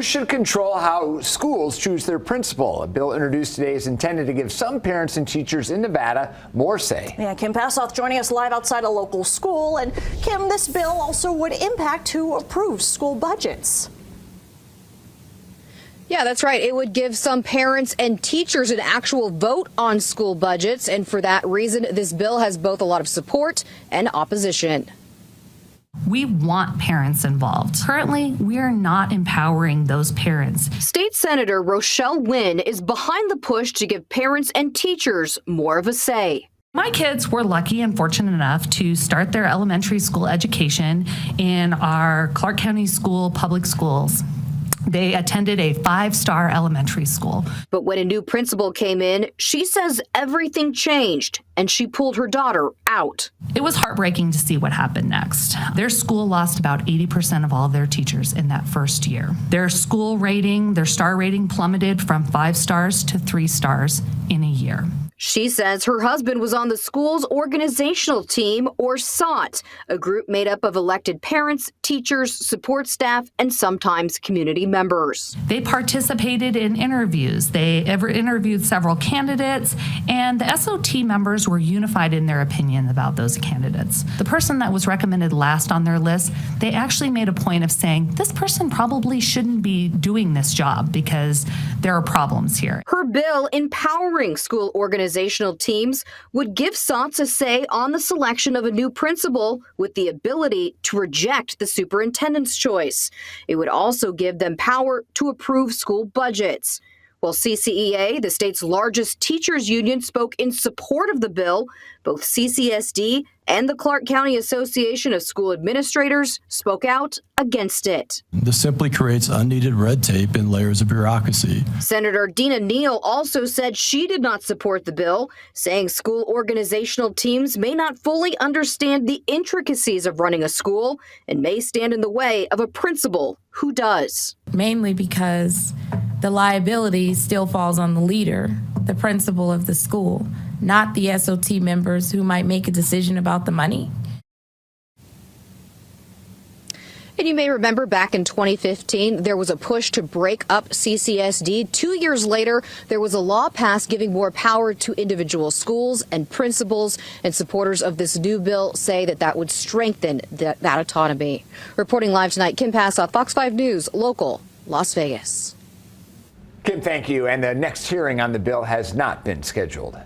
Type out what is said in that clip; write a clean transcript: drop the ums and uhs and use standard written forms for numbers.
Who should control how schools choose their principal? A bill introduced today is intended to give some parents and teachers in Nevada more say. Yeah, Kim Passoff joining us live outside a local school. And Kim, this bill also would impact who approves school budgets. Yeah, that's right. It would give some parents and teachers an actual vote on school budgets. And for that reason, this bill has both a lot of support and opposition. We want parents involved. Currently, we are not empowering those parents. State Senator Rochelle Wynn is behind the push to give parents and teachers more of a say. My kids were lucky and fortunate enough to start their elementary school education in our Clark County School public schools. They attended a 5-star elementary school. But when a new principal came in, she says everything changed and she pulled her daughter out. It was heartbreaking to see what happened next. Their school lost about 80% of all of their teachers in that first year. Their school rating, their star rating plummeted from 5 stars to 3 stars in a year. She says her husband was on the school's organizational team, or SOT, a group made up of elected parents, teachers, support staff, and sometimes community members. They participated in interviews. They interviewed several candidates, and the SOT members were unified in their opinion about those candidates. The person that was recommended last on their list, they actually made a point of saying, this person probably shouldn't be doing this job because there are problems here. Her bill empowering school organizational teams would give SOTs a say on the selection of a new principal with the ability to reject the superintendent's choice. It would also give them power to approve school budgets. While CCEA, the state's largest teachers union, spoke in support of the bill, both CCSD and the Clark County Association of School Administrators spoke out against it. This simply creates unneeded red tape and layers of bureaucracy. Senator Dina Neal also said she did not support the bill, saying school organizational teams may not fully understand the intricacies of running a school and may stand in the way of a principal who does. Mainly because the liability still falls on the leader, the principal of the school, not the SOT members who might make a decision about the money. And you may remember back in 2015, there was a push to break up CCSD. 2 years later, there was a law passed giving more power to individual schools and principals, and supporters of this new bill say that that would strengthen that autonomy. Reporting live tonight, Kim Passoff, Fox 5 News, local, Las Vegas. Kim, thank you. And the next hearing on the bill has not been scheduled.